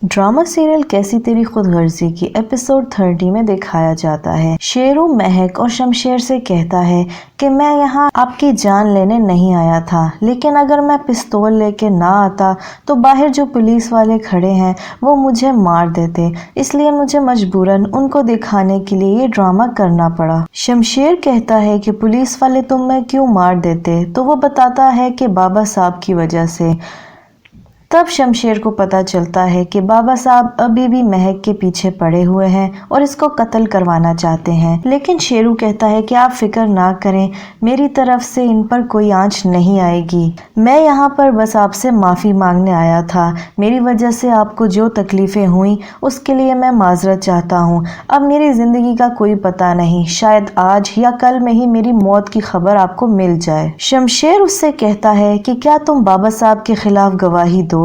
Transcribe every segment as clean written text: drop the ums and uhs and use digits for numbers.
Drama serial कैसी तेरी खुद गर्जी की एपिसोड 30 में दिखाया जाता है। शेरू महक और शमशेर से कहता है कि मैं यहाँ आपकी जान लेने नहीं आया था, लेकिन अगर मैं पिस्तौल लेके ना आता तो बाहर जो पुलिस वाले खड़े हैं वो मुझे मार देते, इसलिए मुझे मजबूरन उनको दिखाने के लिए ये ड्रामा करना पड़ा। शमशेर कहता है कि पुलिस वाले तुम्हें क्यों मार देते, तो वो बताता है कि बाबा साहब की वजह से। तब शमशेर को पता चलता है कि बाबा साहब अभी भी महक के पीछे पड़े हुए हैं और इसको कत्ल करवाना चाहते हैं, लेकिन शेरू कहता है कि आप फिक्र ना करें, मेरी तरफ से इन पर कोई आंच नहीं आएगी। मैं यहाँ पर बस आपसे माफ़ी मांगने आया था, मेरी वजह से आपको जो तकलीफ़ें हुई उसके लिए मैं माजरत चाहता हूँ। अब मेरी ज़िंदगी का कोई पता नहीं, शायद आज या कल में ही मेरी मौत की खबर आपको मिल जाए। शमशेर उससे कहता है कि क्या तुम बाबा साहब के खिलाफ गवाही दोगे?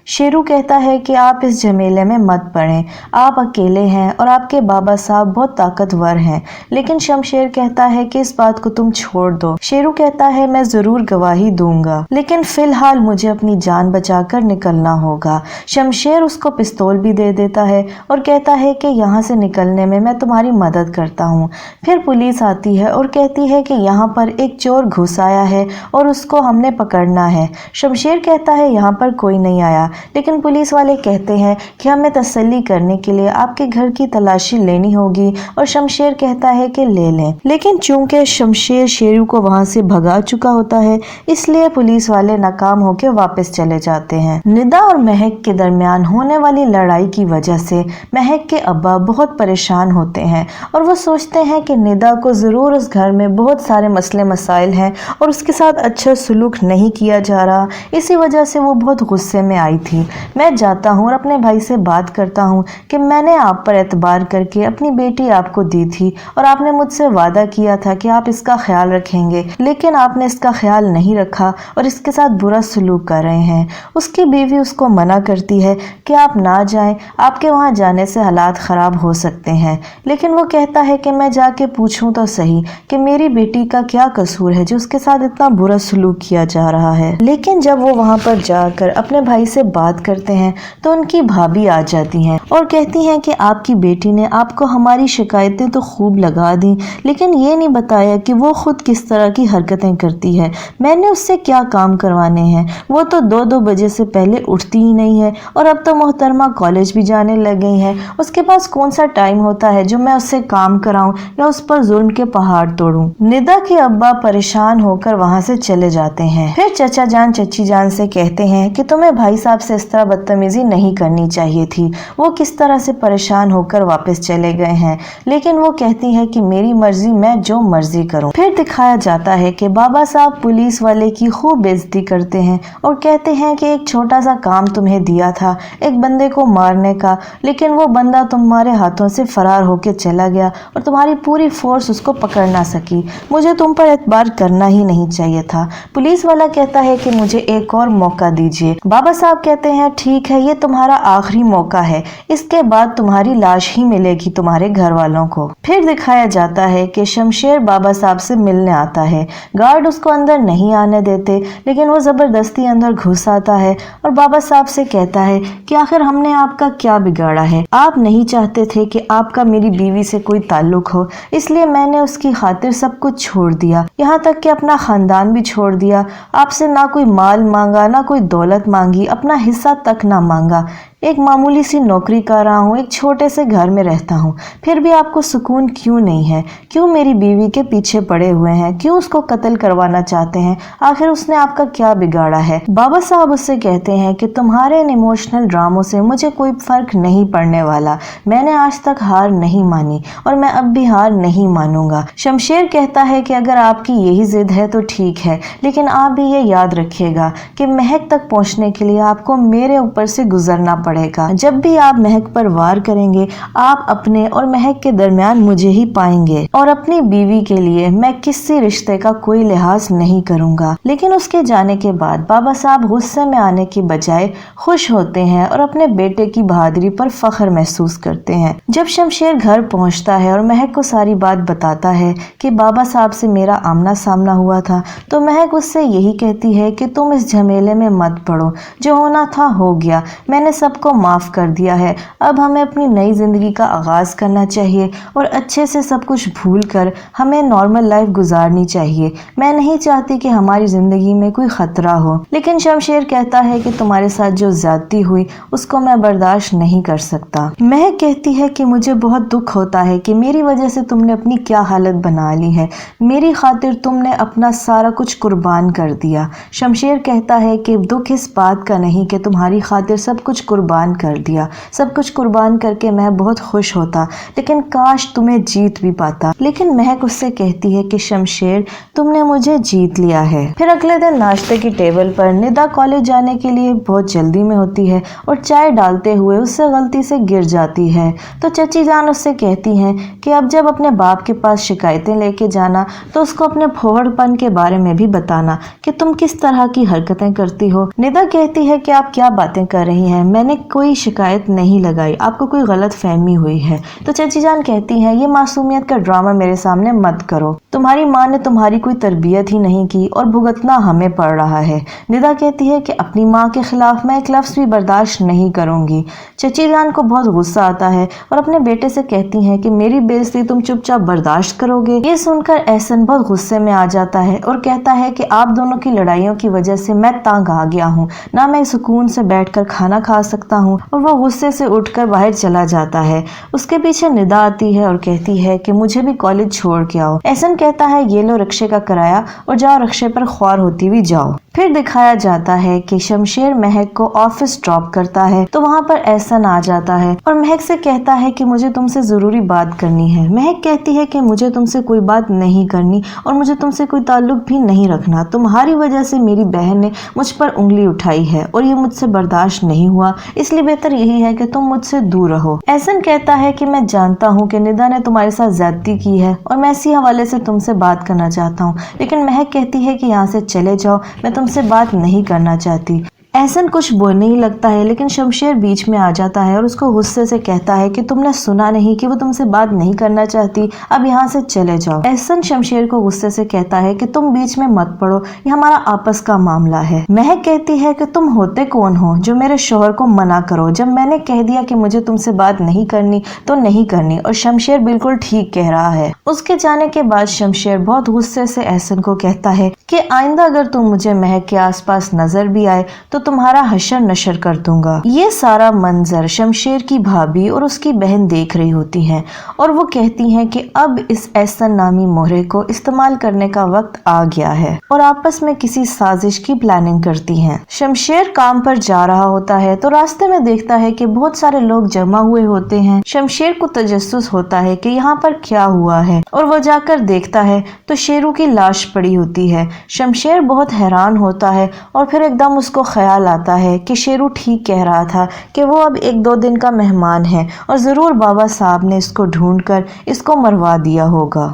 शेरू कहता है कि आप इस झमेले में मत पड़ें, आप अकेले हैं और आपके बाबा साहब बहुत ताकतवर हैं, लेकिन शमशेर कहता है कि इस बात को तुम छोड़ दो। शेरू कहता है मैं जरूर गवाही दूंगा, लेकिन फिलहाल मुझे अपनी जान बचाकर निकलना होगा। शमशेर उसको पिस्तौल भी दे देता है और कहता है कि यहाँ से निकलने में मैं तुम्हारी मदद करता हूँ। फिर पुलिस आती है और कहती है कि यहाँ पर एक चोर घुस आया है और उसको हमने पकड़ना है। शमशेर कहता है यहाँ पर कोई नहीं आया, लेकिन पुलिस वाले कहते हैं कि हमें तसल्ली करने के लिए आपके घर की तलाशी लेनी होगी, और शमशेर कहता है कि ले लें, लेकिन चूंकि शमशेर शेरू को वहां से भगा चुका होता है, इसलिए पुलिस वाले नाकाम होकर वापस चले जाते हैं। निदा और महक के दरमियान होने वाली लड़ाई की वजह से महक के अब्बा बहुत परेशान होते हैं और वो सोचते हैं कि निदा को जरूर उस घर में बहुत सारे मसले मसाइल हैं और उसके साथ अच्छा सलूक नहीं किया जा रहा, इसी वजह से वो बहुत गुस्से में आई थी। मैं जाता हूँ और अपने भाई से बात करता हूँ कि मैंने आप पर एतबार करके अपनी बेटी आपको दी थी और आपने मुझसे वादा किया था कि आप इसका ख्याल रखेंगे, लेकिन आपने इसका ख्याल नहीं रखा और इसके साथ बुरा सलूक कर रहे हैं। उसकी बीवी उसको मना करती है कि आप ना जाएं, आपके वहाँ जाने से हालात ख़राब हो सकते हैं, लेकिन वो कहता है कि मैं जाके पूछूं तो सही कि मेरी बेटी का क्या कसूर है जो उसके साथ इतना बुरा सलूक किया जा रहा है। लेकिन जब वो वहाँ पर जाकर अपने भाई से बात करते हैं तो उनकी भाभी आ जाती हैं और कहती हैं कि आपकी बेटी ने आपको हमारी शिकायतें तो खूब लगा दी, लेकिन ये नहीं बताया कि वो खुद किस तरह की हरकतें करती है। मैंने उससे क्या काम करवाने हैं, वो तो 2-2 बजे से पहले उठती ही नहीं है और अब तो मोहतरमा कॉलेज भी जाने लग गई है। उसके पास कौन सा टाइम होता है जो मैं उससे काम कराऊं या उस पर जुल्म के पहाड़ तोड़ूं। निदा के अब्बा परेशान होकर वहां से चले जाते हैं। फिर चचा जान चची जान से कहते हैं कि तुम्हें भाई साहब से इस तरह बदतमीजी नहीं करनी चाहिए थी, वो किस तरह से परेशान होकर वापस चले गए हैं, लेकिन वो कहती है कि मेरी मर्जी, मैं जो मर्जी करूं। फिर दिखाया जाता है कि बाबा साहब पुलिस वाले की खूब बेइज्जती करते हैं और कहते हैं कि एक छोटा सा काम तुम्हें दिया था, एक बंदे को मारने का, लेकिन वो बंदा तुम्हारे हाथों से फरार होकर चला गया और तुम्हारी पूरी फोर्स उसको पकड़ ना सकी। मुझे तुम पर एतबार करना ही नहीं चाहिए था। पुलिस वाला कहता है कि मुझे एक और मौका दीजिए। बाबा साहब कहते हैं ठीक है, ये तुम्हारा आखिरी मौका है, इसके बाद तुम्हारी लाश ही मिलेगी तुम्हारे घर वालों को। फिर दिखाया जाता है कि शमशेर बाबा साहब से मिलने आता है। गार्ड उसको अंदर नहीं आने देते, लेकिन वो जबरदस्ती अंदर घुस आता है और बाबा साहब से कहता है कि आखिर हमने आपका क्या बिगाड़ा है, आप नहीं चाहते थे कि आपका मेरी बीवी से कोई ताल्लुक हो, इसलिए मैंने उसकी खातिर सब कुछ छोड़ दिया, यहाँ तक कि अपना खानदान भी छोड़ दिया, आपसे ना कोई माल मांगा, ना कोई दौलत मांगी, अपना हिस्सा तक ना मांगा, एक मामूली सी नौकरी कर रहा हूँ, एक छोटे से घर में रहता हूँ, फिर भी आपको सुकून क्यों नहीं है? क्यों मेरी बीवी के पीछे पड़े हुए हैं? क्यों उसको कत्ल करवाना चाहते हैं? आखिर उसने आपका क्या बिगाड़ा है? बाबा साहब उससे कहते हैं कि तुम्हारे इन इमोशनल ड्रामों से मुझे कोई फर्क नहीं पड़ने वाला, मैंने आज तक हार नहीं मानी और मैं अब भी हार नहीं मानूंगा। शमशेर कहता है कि अगर आपकी यही जिद है तो ठीक है, लेकिन आप भी ये याद रखिएगा कि महक तक पहुँचने के लिए आपको मेरे ऊपर से गुजरना पड़ेगा। जब भी आप महक पर वार करेंगे, आप अपने और महक के दरमियान मुझे ही पाएंगे और अपनी बीवी के लिए मैं किसी रिश्ते का कोई लिहाज नहीं करूंगा। लेकिन उसके जाने के बाद बाबा साहब गुस्से में आने की बजाय खुश होते हैं और अपने बेटे की बहादुरी पर फख्र महसूस करते हैं। जब शमशेर घर पहुंचता है और महक को सारी बात बताता है कि बाबा साहब से मेरा आमना सामना हुआ था, तो महक उससे यही कहती है कि तुम इस झमेले में मत पड़ो, जो होना था हो गया, मैंने सब سب کو معاف کر دیا ہے، اب ہمیں اپنی نئی زندگی کا آغاز کرنا چاہیے اور اچھے سے سب کچھ بھول کر ہمیں نارمل لائف گزارنی چاہیے۔ میں نہیں چاہتی کہ ہماری زندگی میں کوئی خطرہ ہو، لیکن شمشیر کہتا ہے کہ تمہارے ساتھ جو زیادتی ہوئی اس کو میں برداشت نہیں کر سکتا۔ مہک کہتی ہے کہ مجھے بہت دکھ ہوتا ہے کہ میری وجہ سے تم نے اپنی کیا حالت بنا لی ہے، میری خاطر تم نے اپنا سارا کچھ قربان کر دیا۔ شمشیر کہتا ہے کہ دکھ اس بات کا نہیں کہ تمہاری خاطر سب کچھ قربان کر دیا، سب کچھ قربان کر کے میں بہت خوش ہوتا، لیکن کاش تمہیں جیت بھی پاتا۔ لیکن مہک اس سے کہتی ہے کہ شمشیر تم نے مجھے جیت لیا ہے۔ پھر اگلے دن ناشتے کی ٹیبل پر ندا کالج جانے کے لیے بہت جلدی میں ہوتی ہے اور چائے ڈالتے ہوئے اس سے غلطی سے گر جاتی ہے، تو چچی جان اس سے کہتی ہیں کہ اب جب اپنے باپ کے پاس شکایتیں لے کے جانا تو اس کو اپنے پھوڑ پن کے بارے میں بھی بتانا کہ تم کس طرح کی حرکتیں کرتی ہو۔ ندا کہتی ہے کہ آپ کیا باتیں کر رہی ہیں، میں نے کوئی شکایت نہیں لگائی، آپ کو کوئی غلط فہمی ہوئی ہے۔ تو چچی جان کہتی ہیں یہ معصومیت کا ڈرامہ میرے سامنے مت کرو، تمہاری ماں نے تمہاری کوئی تربیت ہی نہیں کی اور بھگتنا ہمیں پڑ رہا ہے۔ ندا کہتی ہے کہ اپنی ماں کے خلاف میں ایک لفظ بھی برداشت نہیں کروں گی۔ چچی جان کو بہت غصہ آتا ہے اور اپنے بیٹے سے کہتی ہیں کہ میری بےعزتی تم چپ چاپ برداشت کرو گے۔ یہ سن کر احسن بہت غصے میں آ جاتا ہے اور کہتا ہے کہ آپ دونوں کی لڑائیوں کی وجہ سے میں تنگ آ گیا ہوں، نہ میں سکون سے بیٹھ کر کھانا کھا سکتا ہوں، اور وہ غصے سے اٹھ کر باہر چلا جاتا ہے۔ اس کے پیچھے ندا آتی ہے اور کہتی ہے کہ مجھے بھی کالج چھوڑ کے آؤ۔ احسن کہتا ہے یہ لو رکشے کا کرایہ اور جاؤ رکشے پر خوار ہوتی ہوئی جاؤ۔ پھر دکھایا جاتا ہے کہ شمشیر مہک کو آفس ڈراپ کرتا ہے تو وہاں پر احسن آ جاتا ہے اور مہک سے کہتا ہے کہ مجھے تم سے ضروری بات کرنی ہے۔ مہک کہتی ہے کہ مجھے تم سے کوئی بات نہیں کرنی اور مجھے تم سے کوئی تعلق بھی نہیں رکھنا، تمہاری وجہ سے میری بہن نے مجھ پر انگلی اٹھائی ہے اور یہ مجھ سے برداشت نہیں ہوا، اس لیے بہتر یہی ہے کہ تم مجھ سے دور رہو۔ احسن کہتا ہے کہ میں جانتا ہوں کہ ندا نے تمہارے ساتھ زیادتی کی ہے اور میں اسی حوالے سے تم سے بات کرنا چاہتا ہوں، لیکن مہک کہتی ہے کہ یہاں سے چلے جاؤ، میں تم سے بات نہیں کرنا چاہتی۔ احسن کچھ بولنے ہی لگتا ہے لیکن شمشیر بیچ میں آ جاتا ہے اور اس کو غصے سے کہتا ہے کہ تم نے سنا نہیں کہ وہ تم سے بات نہیں کرنا چاہتی، اب یہاں سے چلے جاؤ۔ احسن شمشیر کو غصے سے کہتا ہے کہ تم بیچ میں مت پڑو، یہ ہمارا آپس کا معاملہ ہے۔ مہک کہتی ہے کہ تم ہوتے کون ہو جو میرے شوہر کو منع کرو، جب میں نے کہہ دیا کہ مجھے تم سے بات نہیں کرنی تو نہیں کرنی، اور شمشیر بالکل ٹھیک کہہ رہا ہے۔ اس کے جانے کے بعد شمشیر بہت غصے سے احسن کو کہتا ہے کہ آئندہ اگر تم مجھے مہک کے آس پاس نظر بھی آئے تو تمہارا حشر نشر کر دوں گا۔ یہ سارا منظر شمشیر کی بھابھی اور اس کی بہن دیکھ رہی ہوتی ہیں اور وہ کہتی ہیں کہ اب اس احسن نامی مہرے کو استعمال کرنے کا وقت آ گیا ہے اور آپس میں کسی سازش کی پلاننگ کرتی ہیں۔ شمشیر کام پر جا رہا ہوتا ہے تو راستے میں دیکھتا ہے کہ بہت سارے لوگ جمع ہوئے ہوتے ہیں۔ شمشیر کو تجسس ہوتا ہے کہ یہاں پر کیا ہوا ہے اور وہ جا کر دیکھتا ہے تو شیرو کی لاش پڑی ہوتی ہے۔ شمشیر بہت حیران ہوتا ہے اور پھر ایک دم اس کو خیال آتا ہے کہ شیرو ٹھیک کہہ رہا تھا کہ وہ اب 1-2 دن کا مہمان ہے اور ضرور بابا صاحب نے اس کو ڈھونڈ کر اس کو مروا دیا ہوگا۔